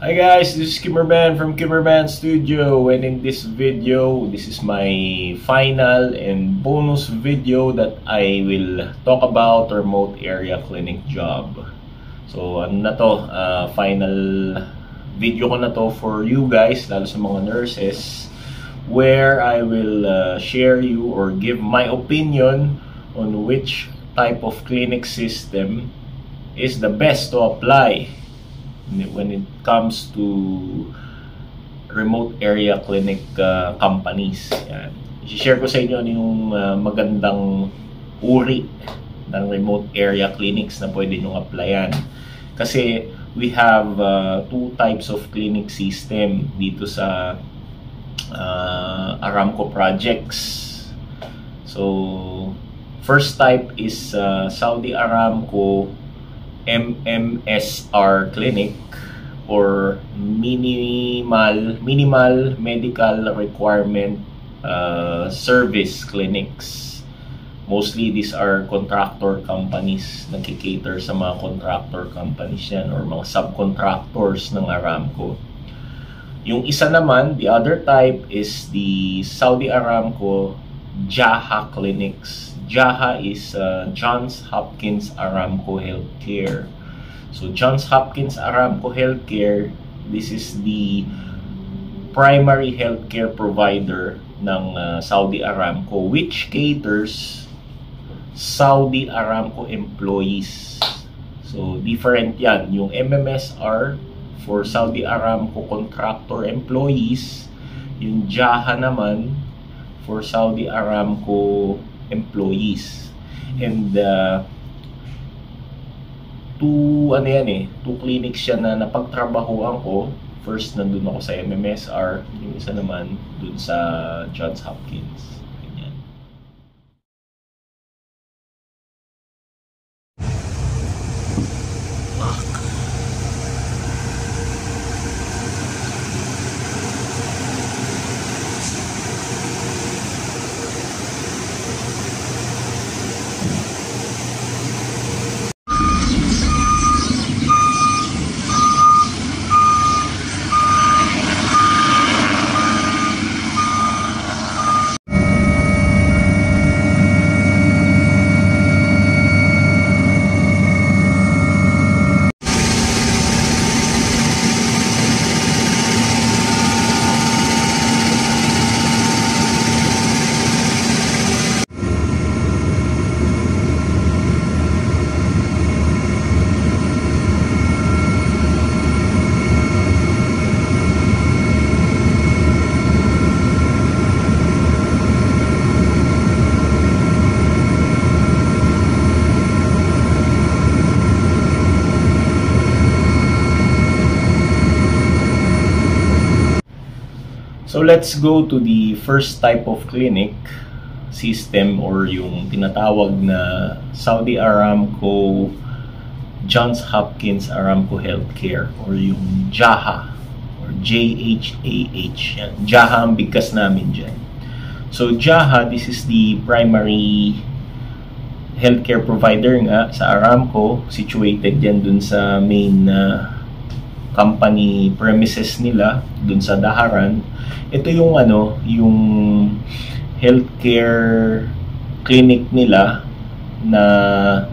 Hi guys, this is Kimmerman from Kimmerman Studio, and in this video, this is my final and bonus video that I will talk about remote area clinic job. So ano na to, final video ko na to for you guys, lalo sa mga nurses, where I will share you or give my opinion on which type of clinic system is the best to apply when it comes to remote area clinic companies. Yan. I-share ko sa inyo yung magandang uri ng remote area clinics na pwede nyo applyan. Kasi we have two types of clinic system dito sa Aramco projects. So, first type is Saudi Aramco MMSR clinic, or minimal medical requirement service clinics. Mostly these are contractor companies, nagki-cater sa mga contractor companies yan or mga subcontractors ng Aramco. Yung isa naman, the other type is the Saudi Aramco JAHA clinics. JAHA is Johns Hopkins Aramco Healthcare. So Johns Hopkins Aramco Healthcare, this is the primary healthcare provider ng Saudi Aramco, which caters Saudi Aramco employees. So different yan. Yung MMSR for Saudi Aramco contractor employees, yung JAHA naman for Saudi Aramco employees. And two clinics siya na napagtrabahuan ko. First, nandun ako sa MMSR, yung isa naman dun sa Johns Hopkins. Ganyan. So let's go to the first type of clinic system, or yung tinatawag na Saudi Aramco Johns Hopkins Aramco Healthcare, or yung JAHA or JHAH. Yan. JAHA ang bigkas namin dyan. So JAHA, this is the primary healthcare provider nga sa Aramco, situated yan dun sa main company premises nila dun sa Daharan. Ito yung yung healthcare clinic nila na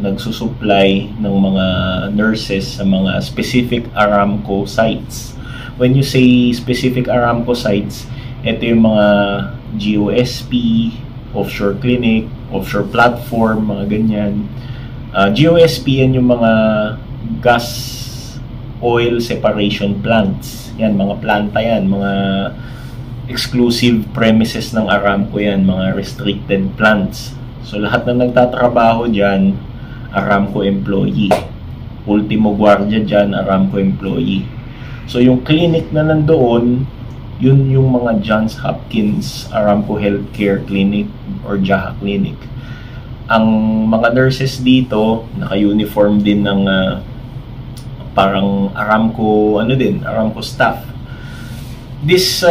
nagsusupply ng mga nurses sa mga specific Aramco sites. When you say specific Aramco sites, ito yung mga GOSP, offshore clinic, offshore platform, mga ganyan. GOSP yan yung mga gas oil separation plants. Yan, mga planta yan, mga exclusive premises ng Aramco yan, mga restricted plants. So lahat na nagtatrabaho dyan, Aramco employee. Ultimo guardia dyan, Aramco employee. So yung clinic na nandoon, yun yung mga Johns Hopkins Aramco Healthcare Clinic or JAHA Clinic. Ang mga nurses dito, naka-uniform din ng parang Aramco, Aramco staff. This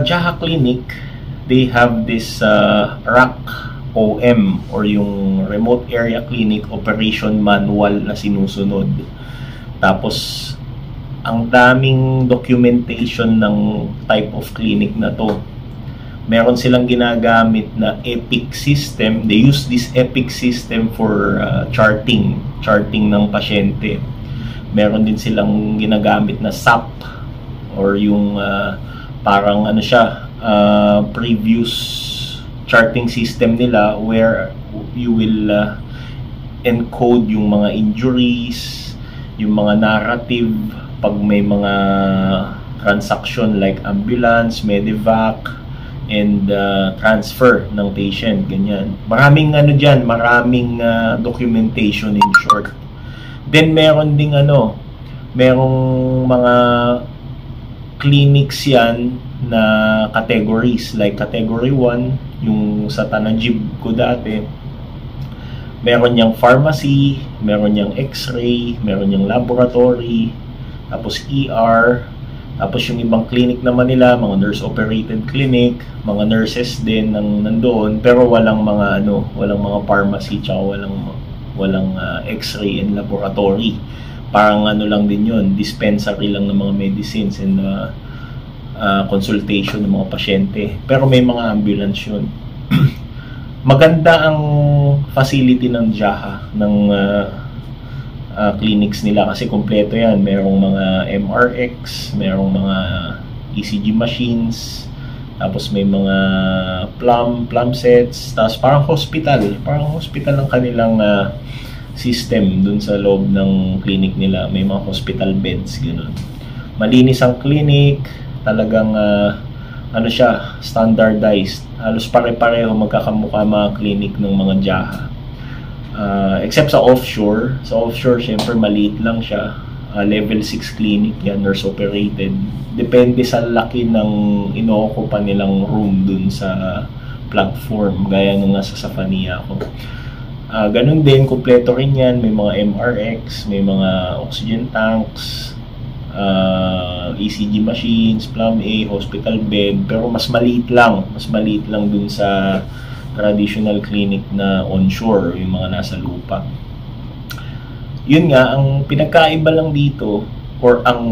JAHA Clinic, they have this RAC OM, or yung Remote Area Clinic Operation Manual na sinusunod. Tapos ang daming documentation ng type of clinic na to. Meron silang ginagamit na Epic system. They use this Epic system for charting ng pasyente. Meron din silang ginagamit na SAP or yung parang ano siya, previous charting system nila where you will encode yung mga injuries, yung mga narrative pag may mga transaction like ambulance, medevac, and transfer ng patient, ganyan. Maraming ano dyan, maraming documentation in short. Then meron ding merong mga clinics yan na categories, like category 1, yung sa Tanajib ko dati, meron yung pharmacy, meron yung x-ray, meron yung laboratory, tapos ER, tapos yung ibang clinic naman nila, mga nurse-operated clinic, mga nurses din nandoon, pero walang mga walang mga pharmacy, tsaka walang x-ray and laboratory. Parang lang din yun, dispensary lang ng mga medicines and consultation ng mga pasyente. Pero may mga ambulance yun. Maganda ang facility ng JAHA, ng clinics nila kasi kompleto yan. Merong mga MRX, merong mga ECG machines, tapos may mga plum sets, tapos parang hospital ang kanilang system dun sa loob ng clinic nila. May mga hospital beds, gano'n. Malinis ang clinic, talagang siya, standardized. Halos pare-pareho magkakamukha mga clinic ng mga JAHA. Except sa offshore. Sa offshore, syempre maliit lang siya. Level 6 clinic yan, nurse operated. Depende sa laki ng ino-occupa nilang room dun sa platform, gaya nung nasa Safania ako. Ganun din, kompleto rin yan. May mga MRX, may mga oxygen tanks, ECG machines, plum A, hospital bed, pero mas maliit lang dun sa traditional clinic na onshore, yung mga nasa lupa. Yun nga, ang pinagkaiba lang dito or ang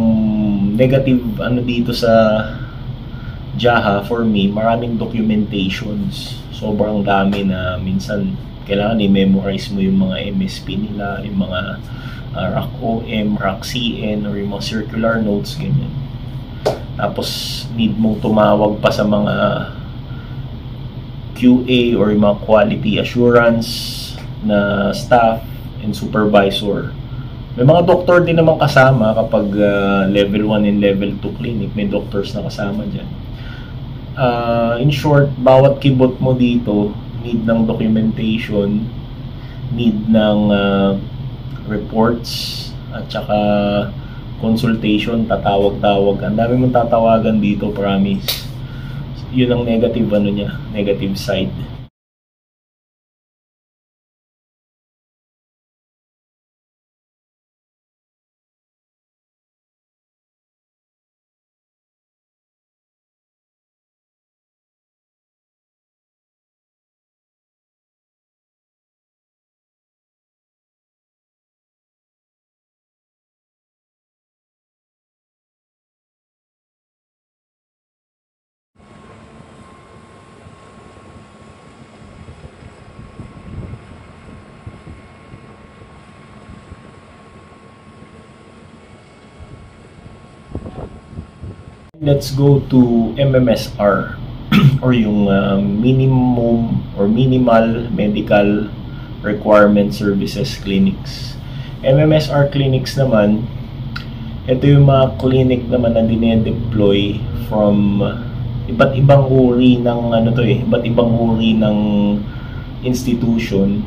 negative dito sa JAHA for me, maraming documentations. Sobrang dami na minsan kailangan i-memorize mo yung mga MSP nila, yung mga RAC-OM, RAC-CN, or yung mga circular notes, ganyan. Tapos need mong tumawag pa sa mga QA or yung mga quality assurance na staff and supervisor. May mga doktor din naman kasama kapag level 1 and level 2 clinic, may doctors na kasama dyan. In short, bawat kibot mo dito need ng documentation, need ng reports, at saka consultation, tatawag-tawag. Ang dami mong tatawagan dito, promise. Yun ang negative negative side. Let's go to MMSR or yung minimum or minimal medical requirement services clinics. MMSR clinics naman, ito yung mga clinic naman na dinedeploy from iba't ibang uri ng iba't ibang uri ng institution,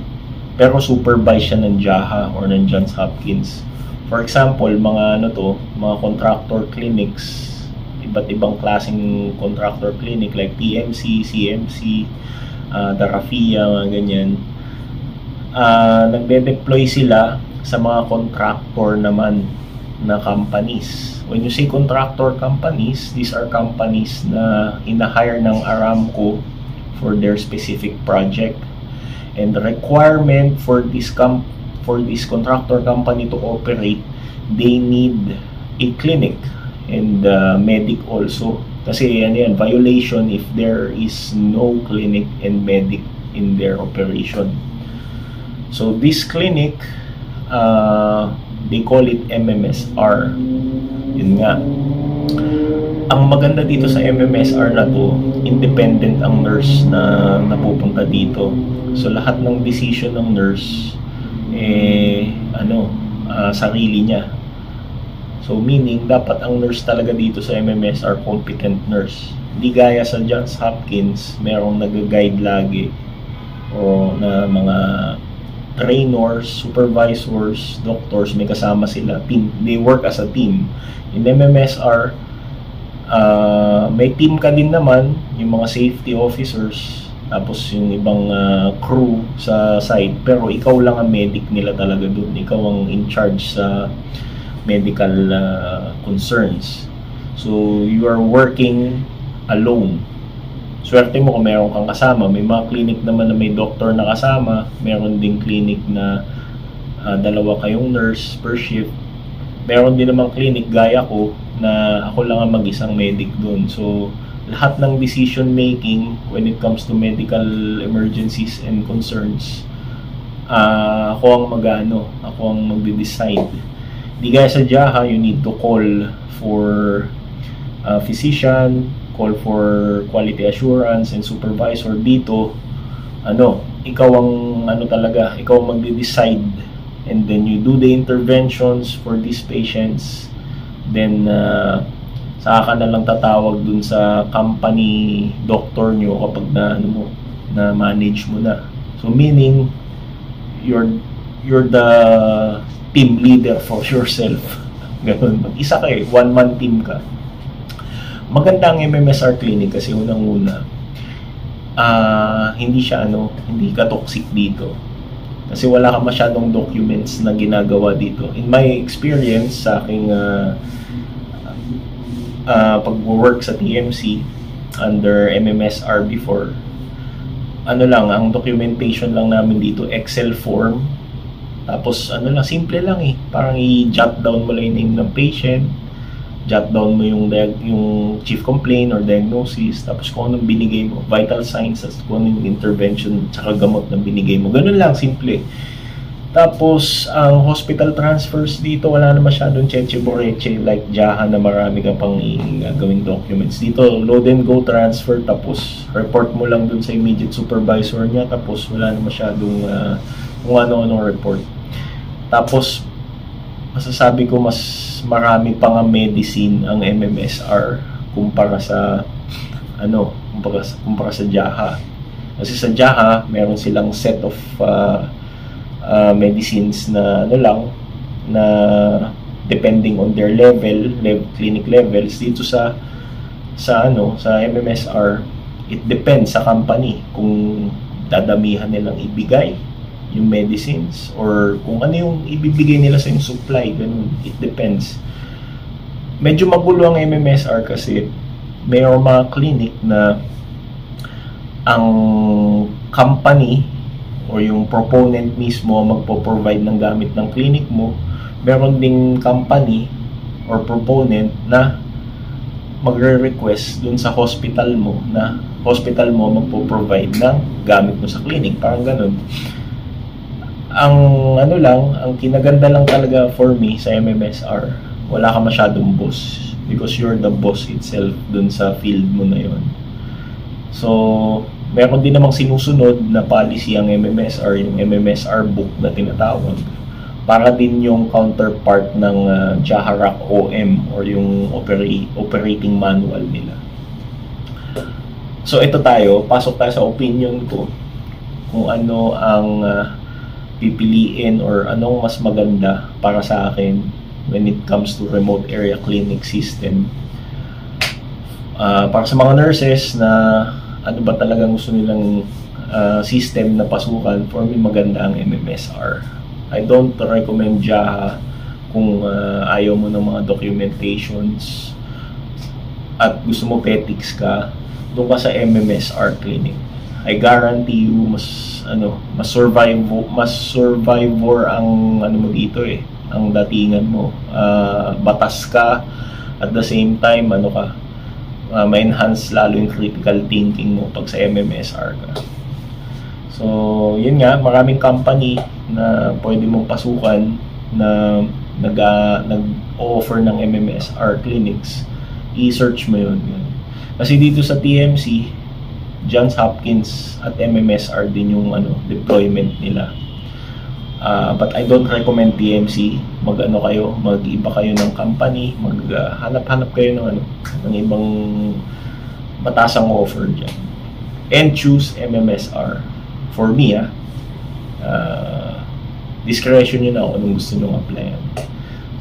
pero supervised siya ng JAHA or ng Johns Hopkins. For example, mga mga contractor clinics, iba't ibang klaseng contractor clinic like TMC, CMC, Darafia, mga ganyan. Nagde-deploy sila sa mga contractor naman na companies. When you say contractor companies, these are companies na hina-hire ng Aramco for their specific project. And the requirement for this contractor company to operate, they need a clinic and medic also. Kasi ano yan, violation if there is no clinic and medic in their operation. So this clinic, they call it MMSR. Yun nga. Ang maganda dito sa MMSR na to, independent ang nurse na napupunta dito. So lahat ng decision ng nurse sarili niya. So meaning dapat ang nurse talaga dito sa MMSR competent nurse. Hindi gaya sa Johns Hopkins, merong nag-guide lagi o na mga trainers, supervisors, doctors, may kasama sila. Team, they work as a team. In MMSR, may team ka din naman, yung mga safety officers, tapos yung ibang crew sa site, pero ikaw lang ang medic nila talaga doon. Ikaw ang in charge sa medical concerns. So you are working alone. Swerte mo kung meron kang kasama. May mga clinic naman na may doctor na kasama, meron ding clinic na dalawa kayong nurse per shift. Meron din namang clinic gaya ko na ako lang ang mag-isang medic doon. So lahat ng decision making when it comes to medical emergencies and concerns, ako ang magde-decide. Di gaya sa JAHA, you need to call for a physician, call for quality assurance and supervisor. Dito ikaw ang ikaw ang magde-decide, and then you do the interventions for these patients. Then saka ka na lang tatawag dun sa company doctor nyo kapag na manage mo na. So meaning you're the team leader for yourself. Ganun. Mag-isa ka one-man team ka. Maganda ang MMSR clinic kasi unang-una, hindi siya hindi ka toxic dito. Kasi wala ka masyadong documents na ginagawa dito. In my experience sa aking pag-work sa TMC under MMSR before, ang documentation lang namin dito, Excel form. Tapos simple lang parang i-jot down mo lang yung name ng patient, jot down mo yung chief complaint or diagnosis, tapos kung anong binigay mo, vital signs, kung anong intervention tsaka gamot na binigay mo. Ganun lang, simple. Tapos ang hospital transfers dito, wala na masyadong cheche-boreche like JAHA na marami ka pang gawing documents. Dito load and go transfer, tapos report mo lang dun sa immediate supervisor niya, tapos wala na masyadong kung ano-ano report. Tapos masasabi ko mas marami pa nga medicine ang MMSR kumpara sa kumpara sa JAHA. Kasi sa JAHA meron silang set of medicines na na depending on their clinic levels. Dito sa MMSR, it depends sa company kung dadamihan nilang ibigay yung medicines or kung ano yung ibibigay nila sa yung supply. Ganun, it depends. Medyo magulo ang MMSR kasi mayroong mga clinic na ang company or yung proponent mismo magpo-provide ng gamit ng clinic mo. Meron ding company or proponent na magre-request dun sa hospital mo na hospital mo magpo-provide ng gamit mo sa clinic. Parang ganun. Ang kinaganda lang talaga for me sa MMSR, wala ka masyadong boss because you're the boss itself dun sa field mo na yon. So meron din namang sinusunod na policy ang MMSR, yung MMSR book na tinatawag, para din yung counterpart ng JAHA OM or yung operating manual nila. So ito pasok tayo sa opinion ko kung ano ang pipiliin or anong mas maganda para sa akin when it comes to remote area clinic system. Para sa mga nurses na ano ba talagang gusto nilang system na pasukan, for me maganda ang MMSR. I don't recommend JAHA kung ayaw mo ng mga documentations at gusto mo petics ka, doon ka sa MMSR clinic. I guarantee you mas survivor ang mo dito ang datingan mo. Batas ka, at the same time, ma-enhance lalo yung critical thinking mo pag sa MMSR ka. So, yun nga, maraming company na pwede mong pasukan na nag-offer ng MMSR clinics. I-search mo yun. Kasi dito sa TMC, Johns Hopkins at MMSR din yung deployment nila. But I don't recommend TMC. Mag-iba kayo ng company, maghanap-hanap kayo ng ibang matasang offer dyan. And choose MMSR. For me, discretion yun ako kung gusto nyo applyan.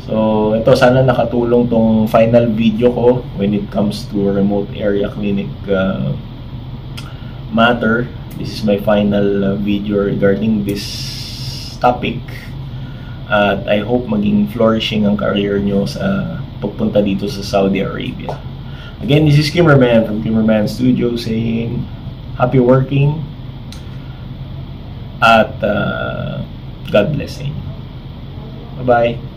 So, ito, sana nakatulong tong final video ko when it comes to remote area clinic matter. This is my final video regarding this topic. At I hope maging flourishing ang career nyo sa pagpunta dito sa Saudi Arabia. Again, this is Kimmerman from Kimmerman Studio saying happy working at God bless you. Bye-bye.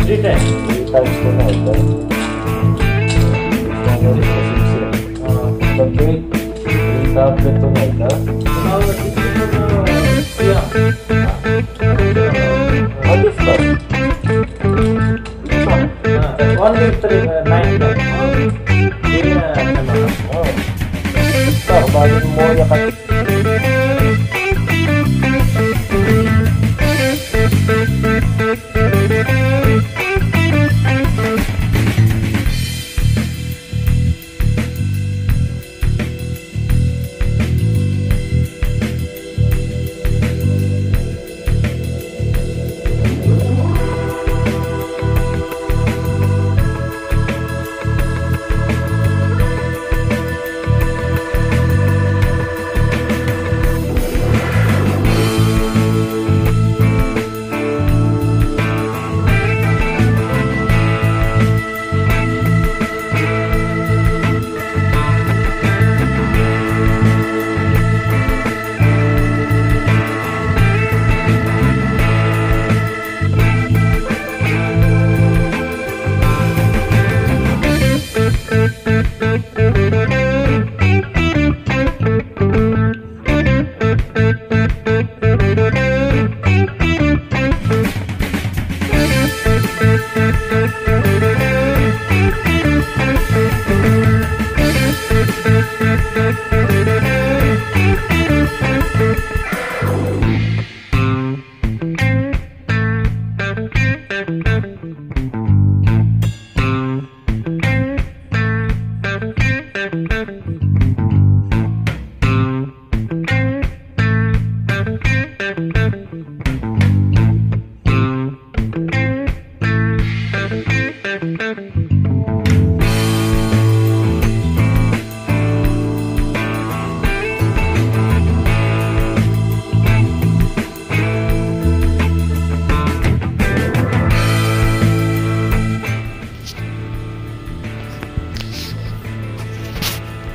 Three times tonight, right? Okay, 3 tablet tonight, huh? What is that? Only 9 times. Oh. Stop, bagay mo yan kasi.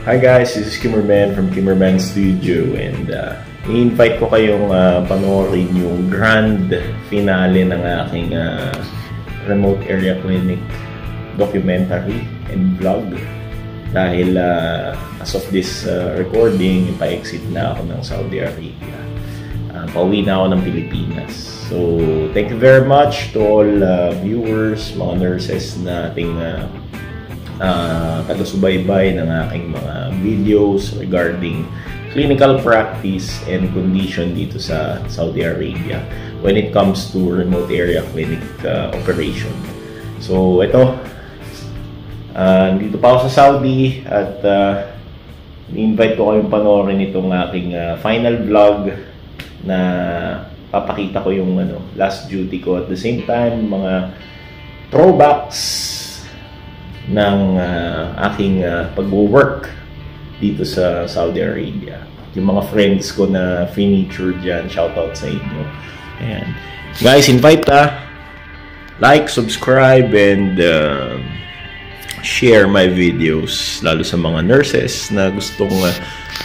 Hi guys, this is Kimmerman from Kimmerman Studio, and i-invite ko kayong panoorin yung grand finale ng aking remote area clinic documentary and vlog. Dahil as of this recording, ipa-exit na ako ng Saudi Arabia. Pauwi na ako ng Pilipinas. So, thank you very much to all viewers, mga nurses na ating taga-subaybay ng aking mga videos regarding clinical practice and condition dito sa Saudi Arabia when it comes to remote area clinic operation. So ito, dito pa ako sa Saudi at I-invite ko kayong panoorin itong aking final vlog na papakita ko yung last duty ko. At the same time, mga throwbacks ng aking pag-work dito sa Saudi Arabia. Yung mga friends ko na furniture dyan, shoutout sa inyo. Ayan. Guys, invite like, subscribe, and share my videos, lalo sa mga nurses na gustong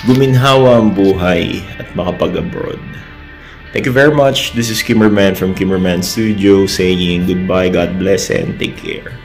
guminhawa ang buhay at makapag-abroad. Thank you very much. This is Kimmerman from Kimmerman Studio saying goodbye, God bless, and take care.